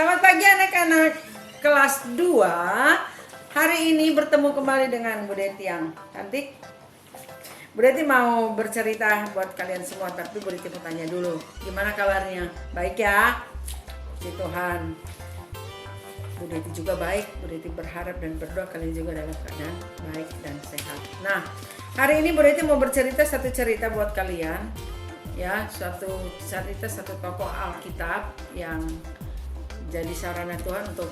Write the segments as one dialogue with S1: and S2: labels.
S1: Selamat pagi anak-anak kelas 2. Hari ini bertemu kembali dengan Bu Deti yang cantik. Bu Deti mau bercerita buat kalian semua, tapi Bu Deti mau tanya dulu, gimana kabarnya? Baik ya? Puji Tuhan. Bu Deti juga baik. Bu Deti berharap dan berdoa kalian juga dalam keadaan baik dan sehat. Nah, hari ini Bu Deti mau bercerita satu cerita buat kalian. Ya, satu tokoh Alkitab yang jadi sarana Tuhan untuk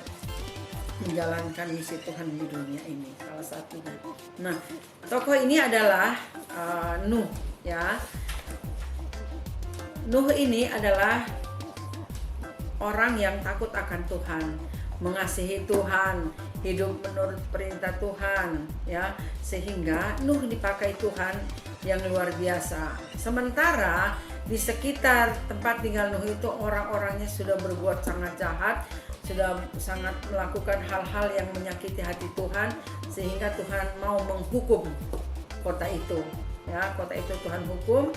S1: menjalankan misi Tuhan di dunia ini, salah satunya. Nah, tokoh ini adalah Nuh, ya. Nuh ini adalah orang yang takut akan Tuhan, mengasihi Tuhan, hidup menurut perintah Tuhan, ya, sehingga Nuh dipakai Tuhan yang luar biasa. Sementara di sekitar tempat tinggal Nuh itu orang-orangnya sudah berbuat sangat jahat, sudah sangat melakukan hal-hal yang menyakiti hati Tuhan, sehingga Tuhan mau menghukum kota itu. Ya, kota itu Tuhan hukum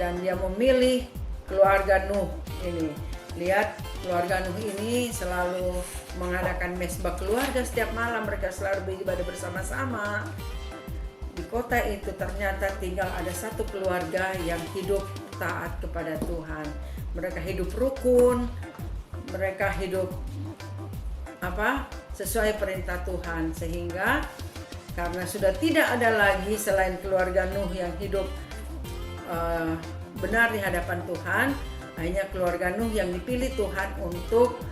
S1: dan Dia memilih keluarga Nuh ini. Lihat, keluarga Nuh ini selalu mengadakan mesbah keluarga setiap malam, mereka selalu beribadah bersama-sama. Di kota itu ternyata tinggal ada satu keluarga yang hidup taat kepada Tuhan. Mereka hidup rukun, mereka hidup sesuai perintah Tuhan, sehingga karena sudah tidak ada lagi selain keluarga Nuh yang hidup benar di hadapan Tuhan, hanya keluarga Nuh yang dipilih Tuhan untuk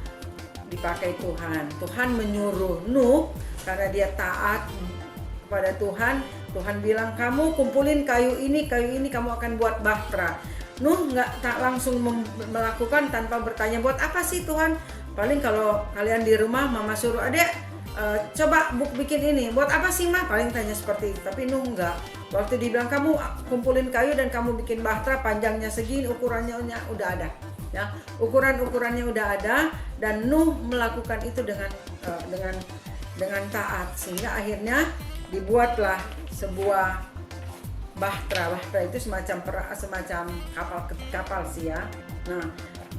S1: dipakai Tuhan. Tuhan menyuruh Nuh karena dia taat kepada Tuhan. Tuhan bilang, kamu kumpulin kayu ini kamu akan buat bahtera. Nuh tak langsung melakukan tanpa bertanya, buat apa sih Tuhan? Paling kalau kalian di rumah mama suruh, adek coba bikin ini, buat apa sih mah? Paling tanya seperti itu. Tapi Nuh enggak. Waktu dibilang kamu kumpulin kayu dan kamu bikin bahtera, panjangnya segini, ukurannya udah ada. Ya, ukurannya udah ada, dan Nuh melakukan itu dengan taat, sehingga akhirnya dibuatlah sebuah bahtera. Bahtera itu semacam kapal sih ya. Nah,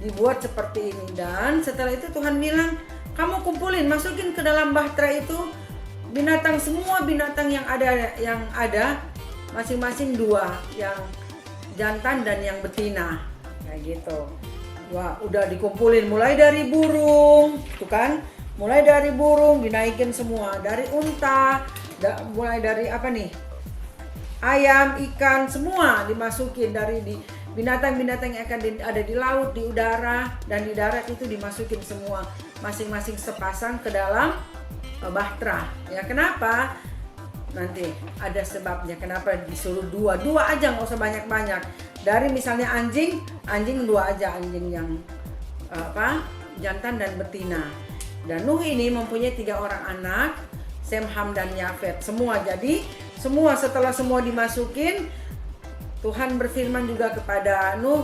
S1: dibuat seperti ini, dan setelah itu Tuhan bilang, kamu kumpulin, masukin ke dalam bahtera itu semua binatang yang ada masing-masing 2, yang jantan dan yang betina, kayak gitu. Wah, udah dikumpulin mulai dari burung, tuh kan? Mulai dari burung dinaikin semua, dari unta, mulai dari ayam, ikan, semua dimasukin, dari binatang-binatang yang akan ada di laut, di udara, dan di darat itu dimasukin semua, masing-masing sepasang ke dalam bahtera. Ya, kenapa? Nanti ada sebabnya kenapa disuruh 2 aja, nggak usah banyak-banyak. Dari misalnya anjing 2 aja, anjing yang jantan dan betina. Dan Nuh ini mempunyai 3 orang anak, Sem, Ham, dan Yafet. Setelah semua dimasukin, Tuhan berfirman juga kepada Nuh,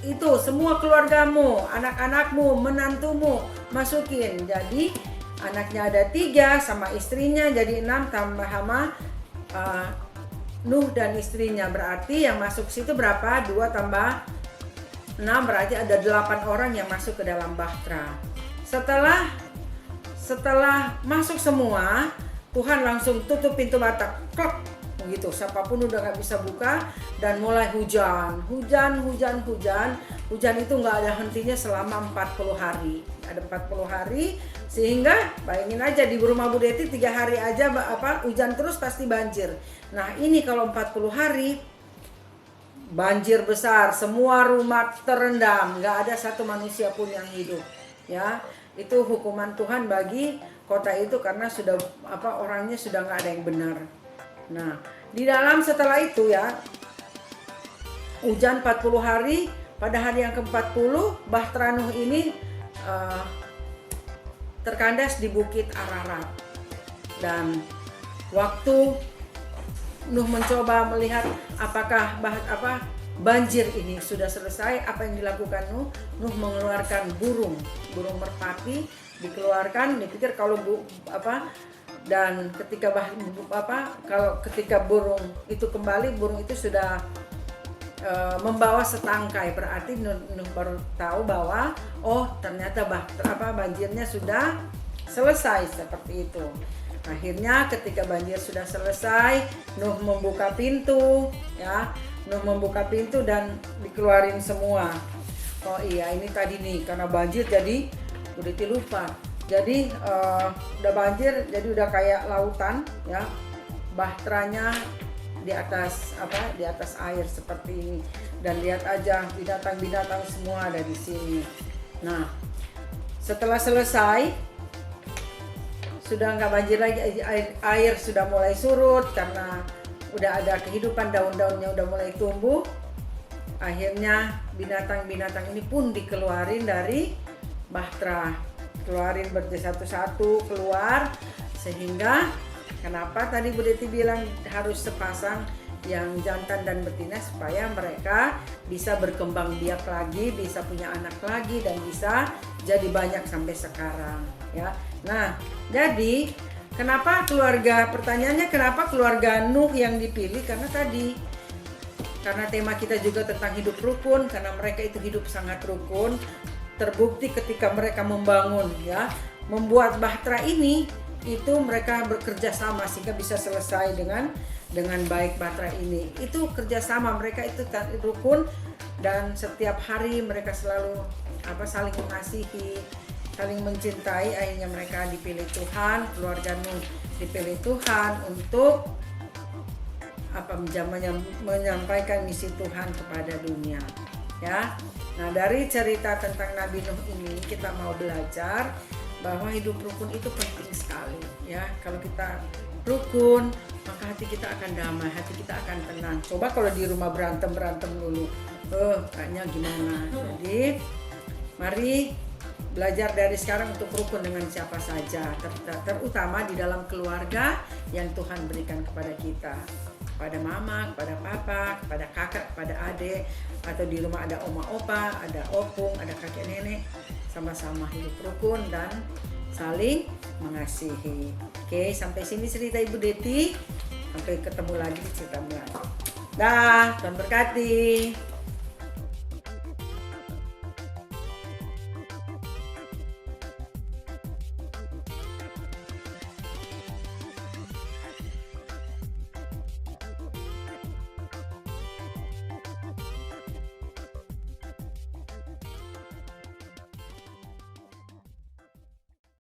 S1: itu semua keluargamu, anak-anakmu, menantumu masukin. Jadi anaknya ada 3 sama istrinya, jadi 6 tambah sama Nuh dan istrinya. Berarti yang masuk situ berapa? 2 tambah 6, berarti ada 8 orang yang masuk ke dalam bahtera. Setelah masuk semua, Tuhan langsung tutup pintu bahtera, klok, begitu. Siapapun udah nggak bisa buka, dan mulai hujan. Hujan itu nggak ada hentinya selama 40 hari. Ada 40 hari, sehingga bayangin aja di rumah Bu Deti 3 hari aja hujan terus, pasti banjir. Nah, ini kalau 40 hari banjir besar, semua rumah terendam, nggak ada satu manusia pun yang hidup. Ya, itu hukuman Tuhan bagi kota itu karena sudah orangnya sudah nggak ada yang benar. Nah, di dalam setelah itu ya, hujan 40 hari, pada hari yang ke-40 bahtera Nuh ini terkandas di bukit Ararat. Dan waktu Nuh mencoba melihat apakah banjir ini sudah selesai, apa yang dilakukan Nuh? Nuh mengeluarkan burung merpati, dikeluarkan, dipikir dan ketika burung itu kembali, burung itu sudah membawa setangkai, berarti Nuh baru tahu bahwa oh ternyata banjirnya sudah selesai, seperti itu. Akhirnya ketika banjir sudah selesai, Nuh membuka pintu, ya. Nuh membuka pintu dan dikeluarin semua. Oh iya, ini tadi nih karena banjir jadi udah lupa. Jadi udah banjir, jadi udah kayak lautan, ya. Bahteranya di atas air seperti ini, dan lihat aja binatang-binatang semua ada di sini. Nah, setelah selesai sudah nggak banjir lagi, air sudah mulai surut karena udah ada kehidupan, daun-daunnya udah mulai tumbuh. Akhirnya binatang-binatang ini pun dikeluarin dari bahtera, keluarin satu-satu keluar, sehingga kenapa tadi Bu Deti bilang harus sepasang yang jantan dan betina supaya mereka bisa berkembang biak lagi, bisa punya anak lagi, dan bisa jadi banyak sampai sekarang, ya. Nah, jadi pertanyaannya kenapa keluarga Nuh yang dipilih? Karena tema kita juga tentang hidup rukun, karena mereka itu hidup sangat rukun. Terbukti ketika mereka membangun, ya, membuat bahtera ini, itu mereka bekerja sama sehingga bisa selesai dengan baik bahtera ini. Itu kerjasama mereka, itu rukun, dan setiap hari mereka selalu saling mengasihi, saling mencintai. Akhirnya mereka dipilih Tuhan, keluarga Nuh dipilih Tuhan untuk menyampaikan misi Tuhan kepada dunia, ya. Nah, dari cerita tentang Nabi Nuh ini kita mau belajar bahwa hidup rukun itu penting sekali, ya. Kalau kita rukun, maka hati kita akan damai, hati kita akan tenang. Coba kalau di rumah berantem dulu, kayaknya gimana. Jadi mari belajar dari sekarang untuk rukun dengan siapa saja, terutama di dalam keluarga yang Tuhan berikan kepada kita, kepada mama, kepada papa, kepada kakak, kepada adik, atau di rumah ada oma opa, ada opung, ada kakek nenek, sama-sama hidup rukun dan saling mengasihi. Oke, sampai sini cerita Ibu Deti. Sampai ketemu lagi di cerita lain. Dah, Tuhan berkati.